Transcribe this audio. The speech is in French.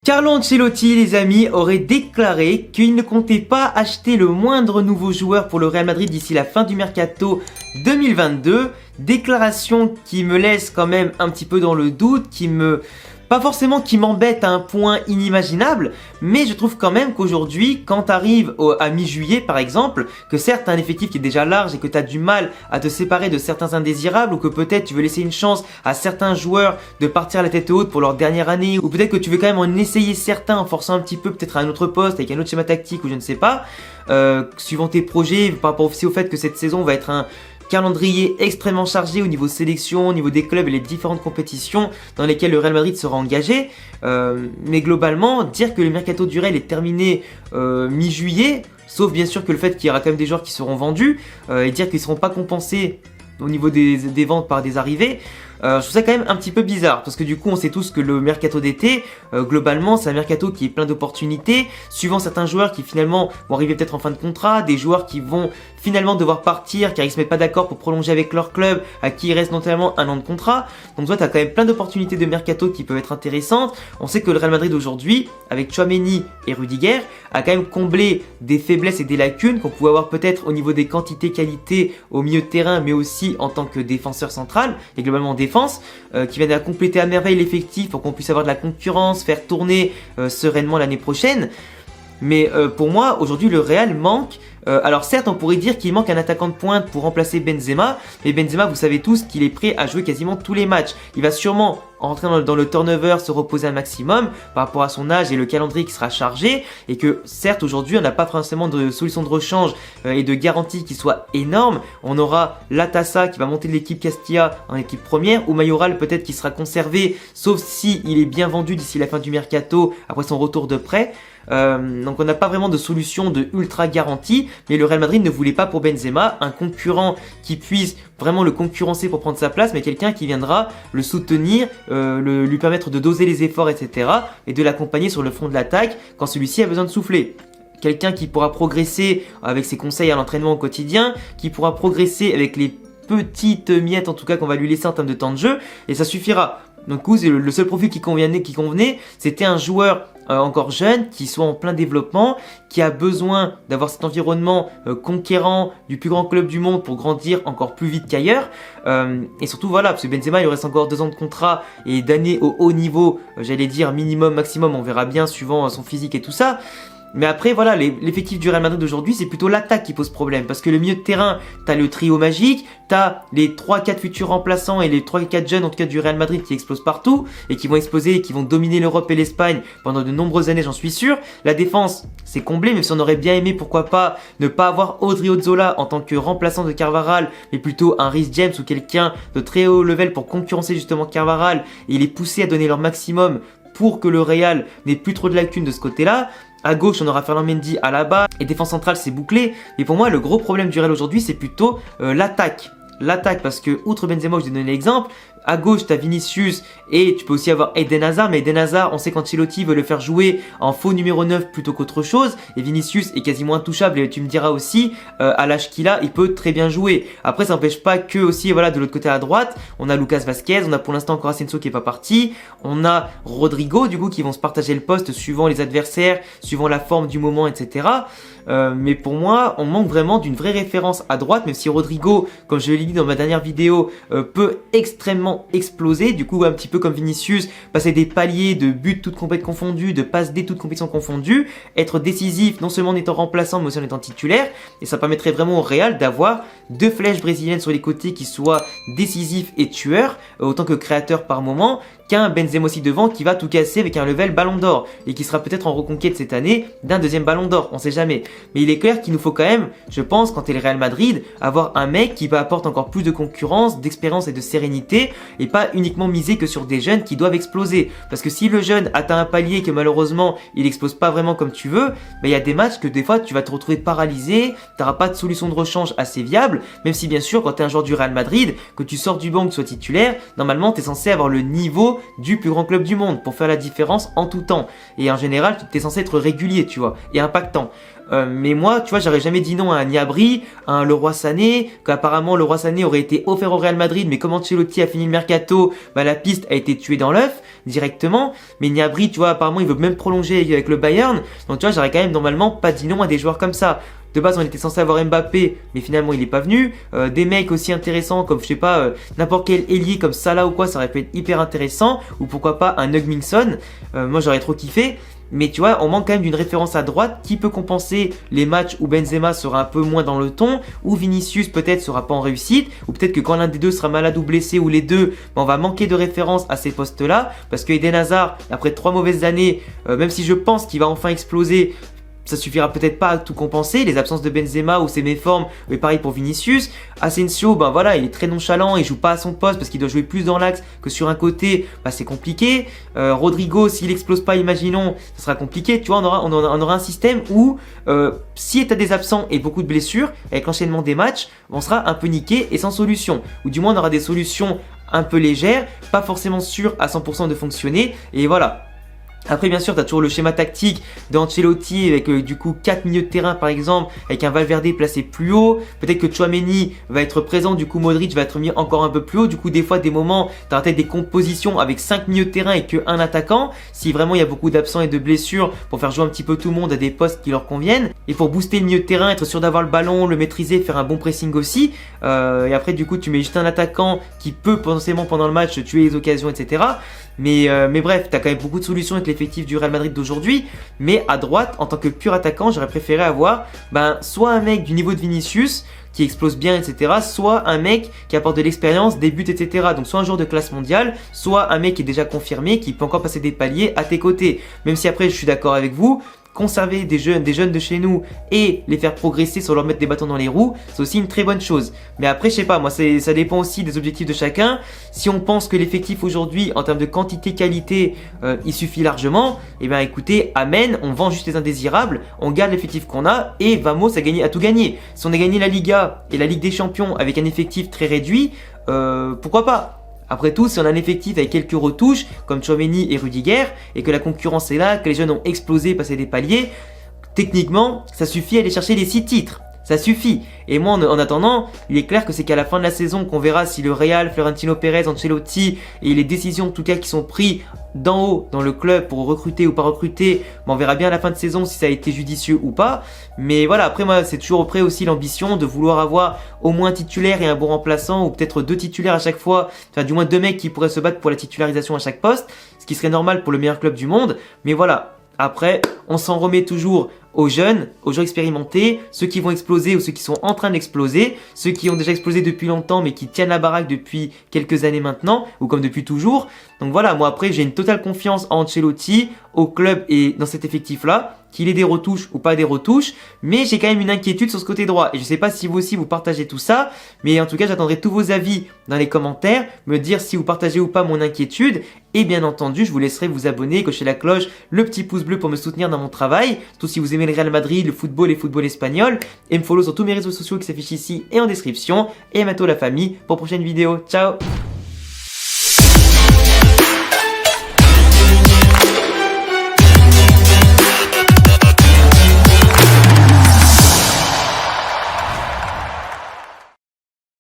Carlo Ancelotti, les amis, aurait déclaré qu'il ne comptait pas acheter le moindre nouveau joueur pour le Real Madrid d'ici la fin du mercato 2022. Déclaration qui me laisse quand même un petit peu dans le doute, pas forcément qui m'embête à un point inimaginable, mais je trouve quand même qu'aujourd'hui, quand tu arrives à mi-juillet par exemple, que certes tu as un effectif qui est déjà large et que tu as du mal à te séparer de certains indésirables, ou que peut-être tu veux laisser une chance à certains joueurs de partir à la tête haute pour leur dernière année, ou peut-être que tu veux quand même en essayer certains en forçant un petit peu peut-être à un autre poste avec un autre schéma tactique ou je ne sais pas, suivant tes projets, par rapport aussi au fait que cette saison va être un calendrier extrêmement chargé au niveau sélection, au niveau des clubs et les différentes compétitions dans lesquelles le Real Madrid sera engagé. Mais globalement, dire que le mercato du Real est terminé mi-juillet, sauf bien sûr que le fait qu'il y aura quand même des joueurs qui seront vendus, et dire qu'ils ne seront pas compensés au niveau des ventes par des arrivées, je trouve ça quand même un petit peu bizarre parce que du coup on sait tous que le mercato d'été globalement c'est un mercato qui est plein d'opportunités suivant certains joueurs qui finalement vont arriver peut-être en fin de contrat, des joueurs qui vont finalement devoir partir car ils se mettent pas d'accord pour prolonger avec leur club à qui il reste notamment un an de contrat. Donc toi tu as quand même plein d'opportunités de mercato qui peuvent être intéressantes. On sait que le Real Madrid aujourd'hui avec Tchouaméni et Rudiger a quand même comblé des faiblesses et des lacunes qu'on pouvait avoir peut-être au niveau des quantités qualités au milieu de terrain mais aussi en tant que défenseur central et globalement défense, qui viennent à compléter à merveille l'effectif pour qu'on puisse avoir de la concurrence, faire tourner sereinement l'année prochaine. Mais pour moi, aujourd'hui, le Real manque. Alors certes, on pourrait dire qu'il manque un attaquant de pointe pour remplacer Benzema, mais Benzema, vous savez tous qu'il est prêt à jouer quasiment tous les matchs. Il va sûrement rentrer dans le turnover, se reposer un maximum par rapport à son âge et le calendrier qui sera chargé, et que certes, aujourd'hui, on n'a pas forcément de solution de rechange et de garantie qui soit énorme. On aura Latassa qui va monter de l'équipe Castilla en équipe première, ou Mayoral peut-être qui sera conservé, sauf si il est bien vendu d'ici la fin du mercato après son retour de prêt. Donc on n'a pas vraiment de solution de ultra garantie, mais le Real Madrid ne voulait pas pour Benzema un concurrent qui puisse vraiment le concurrencer pour prendre sa place, mais quelqu'un qui viendra le soutenir, lui permettre de doser les efforts, etc. et de l'accompagner sur le front de l'attaque quand celui-ci a besoin de souffler. Quelqu'un qui pourra progresser avec ses conseils à l'entraînement au quotidien, qui pourra progresser avec les petites miettes en tout cas qu'on va lui laisser en termes de temps de jeu, et ça suffira. Donc le seul profil qui convenait, c'était un joueur encore jeune, qui soit en plein développement, qui a besoin d'avoir cet environnement conquérant du plus grand club du monde pour grandir encore plus vite qu'ailleurs. Et surtout voilà, parce que Benzema il lui reste encore 2 ans de contrat et d'années au haut niveau, j'allais dire minimum, maximum, on verra bien suivant son physique et tout ça. Mais après voilà, l'effectif du Real Madrid d'aujourd'hui c'est plutôt l'attaque qui pose problème, parce que le milieu de terrain, t'as le trio magique, t'as les 3-4 futurs remplaçants et les 3-4 jeunes en tout cas du Real Madrid qui explosent partout et qui vont exploser et qui vont dominer l'Europe et l'Espagne pendant de nombreuses années, j'en suis sûr. La défense c'est comblé, même si on aurait bien aimé pourquoi pas ne pas avoir Odriozola en tant que remplaçant de Carvajal, mais plutôt un Reece James ou quelqu'un de très haut level pour concurrencer justement Carvajal et les pousser à donner leur maximum pour que le Real n'ait plus trop de lacunes de ce côté-là. À gauche, on aura Ferland Mendy à la base et défense centrale, c'est bouclé. Mais pour moi, le gros problème du Real aujourd'hui, c'est plutôt l'attaque. L'attaque, parce que, outre Benzema, je vous ai donné l'exemple, à gauche, tu as Vinicius et tu peux aussi avoir Eden Hazard. Mais Eden Hazard, on sait qu'Ancelotti veut le faire jouer en faux numéro 9 plutôt qu'autre chose. Et Vinicius est quasiment intouchable. Et tu me diras aussi, à l'âge qu'il a, il peut très bien jouer. Après, ça n'empêche pas que aussi, voilà, de l'autre côté à droite, on a Lucas Vazquez, on a pour l'instant encore Asensio qui est pas parti. On a Rodrigo, du coup, qui vont se partager le poste suivant les adversaires, suivant la forme du moment, etc. Mais pour moi, on manque vraiment d'une vraie référence à droite, même si Rodrigo, comme je l'ai dit dans ma dernière vidéo, peut extrêmement exploser, du coup un petit peu comme Vinicius, passer des paliers de buts toutes compétitions confondues, de passes D toutes compétitions confondues, être décisif non seulement en étant remplaçant mais aussi en étant titulaire, et ça permettrait vraiment au Real d'avoir 2 flèches brésiliennes sur les côtés qui soient décisifs et tueurs, autant que créateurs par moment, qu'un Benzema aussi devant qui va tout casser avec un level ballon d'or et qui sera peut-être en reconquête cette année d'un 2e ballon d'or, on sait jamais. Mais il est clair qu'il nous faut quand même, je pense, quand t'es le Real Madrid, avoir un mec qui va apporter encore plus de concurrence, d'expérience et de sérénité, et pas uniquement miser que sur des jeunes qui doivent exploser. Parce que si le jeune atteint un palier et que malheureusement il explose pas vraiment comme tu veux, il y a des matchs que des fois tu vas te retrouver paralysé, t'auras pas de solution de rechange assez viable, même si bien sûr quand t'es un joueur du Real Madrid, que tu sors du banc, que tu sois titulaire, normalement t'es censé avoir le niveau niveau du plus grand club du monde pour faire la différence en tout temps. Et en général, tu es censé être régulier, tu vois, et impactant. Mais moi, tu vois, j'aurais jamais dit non à un Gnabry, à un Leroy Sané, qu'apparemment Leroy Sané aurait été offert au Real Madrid, mais comme Ancelotti a fini le mercato, bah la piste a été tuée dans l'œuf directement. Mais Gnabry, tu vois, apparemment il veut même prolonger avec le Bayern, donc tu vois, j'aurais quand même normalement pas dit non à des joueurs comme ça. De base, on était censé avoir Mbappé, mais finalement il est pas venu. Des mecs aussi intéressants comme, je sais pas, n'importe quel ailier comme Salah ou quoi, ça aurait pu être hyper intéressant. Ou pourquoi pas un Hugminson. Moi j'aurais trop kiffé. Mais tu vois, on manque quand même d'une référence à droite qui peut compenser les matchs où Benzema sera un peu moins dans le ton, où Vinicius peut-être sera pas en réussite, ou peut-être que quand l'un des deux sera malade ou blessé, ou les deux, on va manquer de référence à ces postes-là, parce que Eden Hazard, après 3 mauvaises années, même si je pense qu'il va enfin exploser, ça suffira peut-être pas à tout compenser, les absences de Benzema ou ses méformes, et pareil pour Vinicius. Asensio, ben voilà, il est très nonchalant, il joue pas à son poste parce qu'il doit jouer plus dans l'axe que sur un côté, bah c'est compliqué. Rodrigo, s'il explose pas, imaginons, ça sera compliqué. Tu vois, on aura un système où si tu as des absents et beaucoup de blessures, avec l'enchaînement des matchs, on sera un peu niqué et sans solution. Ou du moins on aura des solutions un peu légères, pas forcément sûres à 100% de fonctionner, et voilà. Après bien sûr tu as toujours le schéma tactique d'Ancelotti avec du coup 4 milieux de terrain par exemple, avec un Valverde placé plus haut, peut-être que Tchouaméni va être présent, du coup Modric va être mis encore un peu plus haut, du coup des fois des moments tu as peut-être des compositions avec 5 milieux de terrain et qu'un attaquant, si vraiment il y a beaucoup d'absents et de blessures pour faire jouer un petit peu tout le monde à des postes qui leur conviennent, et pour booster le milieu de terrain, être sûr d'avoir le ballon, le maîtriser, faire un bon pressing aussi, et après du coup tu mets juste un attaquant qui peut potentiellement pendant le match tuer les occasions, etc. Mais bref, tu as quand même beaucoup de solutions avec l'effectif du Real Madrid d'aujourd'hui. Mais à droite, en tant que pur attaquant, j'aurais préféré avoir soit un mec du niveau de Vinicius qui explose bien, etc. Soit un mec qui apporte de l'expérience, des buts, etc. Donc soit un joueur de classe mondiale, soit un mec qui est déjà confirmé, qui peut encore passer des paliers à tes côtés. Même si après, je suis d'accord avec vous, conserver des jeunes de chez nous et les faire progresser sans leur mettre des bâtons dans les roues, c'est aussi une très bonne chose. Mais après, je sais pas, moi, ça dépend aussi des objectifs de chacun. Si on pense que l'effectif aujourd'hui, en termes de quantité-qualité, il suffit largement, eh bien écoutez, amen, on vend juste les indésirables, on garde l'effectif qu'on a et vamos à tout gagner. Si on a gagné la Liga et la Ligue des Champions avec un effectif très réduit, pourquoi pas ? Après tout, si on a un effectif avec quelques retouches, comme Tchouaméni et Rudiger, et que la concurrence est là, que les jeunes ont explosé, passé des paliers, techniquement, ça suffit à aller chercher les 6 titres. Ça suffit. Et moi, en attendant, il est clair que c'est qu'à la fin de la saison qu'on verra si le Real, Florentino Pérez, Ancelotti et les décisions en tout cas qui sont prises d'en haut dans le club pour recruter ou pas recruter, on verra bien à la fin de saison si ça a été judicieux ou pas. Mais voilà, après moi, c'est toujours auprès aussi l'ambition de vouloir avoir au moins un titulaire et un bon remplaçant, ou peut-être 2 titulaires à chaque fois, enfin du moins 2 mecs qui pourraient se battre pour la titularisation à chaque poste, ce qui serait normal pour le meilleur club du monde. Mais voilà, après, on s'en remet toujours aux jeunes, aux joueurs expérimentés, ceux qui vont exploser ou ceux qui sont en train d'exploser, ceux qui ont déjà explosé depuis longtemps mais qui tiennent la baraque depuis quelques années maintenant, ou comme depuis toujours. Donc voilà, moi après j'ai une totale confiance en Ancelotti, au club et dans cet effectif-là, qu'il ait des retouches ou pas des retouches, mais j'ai quand même une inquiétude sur ce côté droit. Et je sais pas si vous aussi vous partagez tout ça, mais en tout cas j'attendrai tous vos avis dans les commentaires, me dire si vous partagez ou pas mon inquiétude, et bien entendu je vous laisserai vous abonner, cocher la cloche, le petit pouce bleu pour me soutenir dans mon travail, surtout si vous aimez le Real Madrid, le football et le football espagnol, et me follow sur tous mes réseaux sociaux qui s'affichent ici et en description, et à bientôt la famille pour prochaine vidéo, ciao.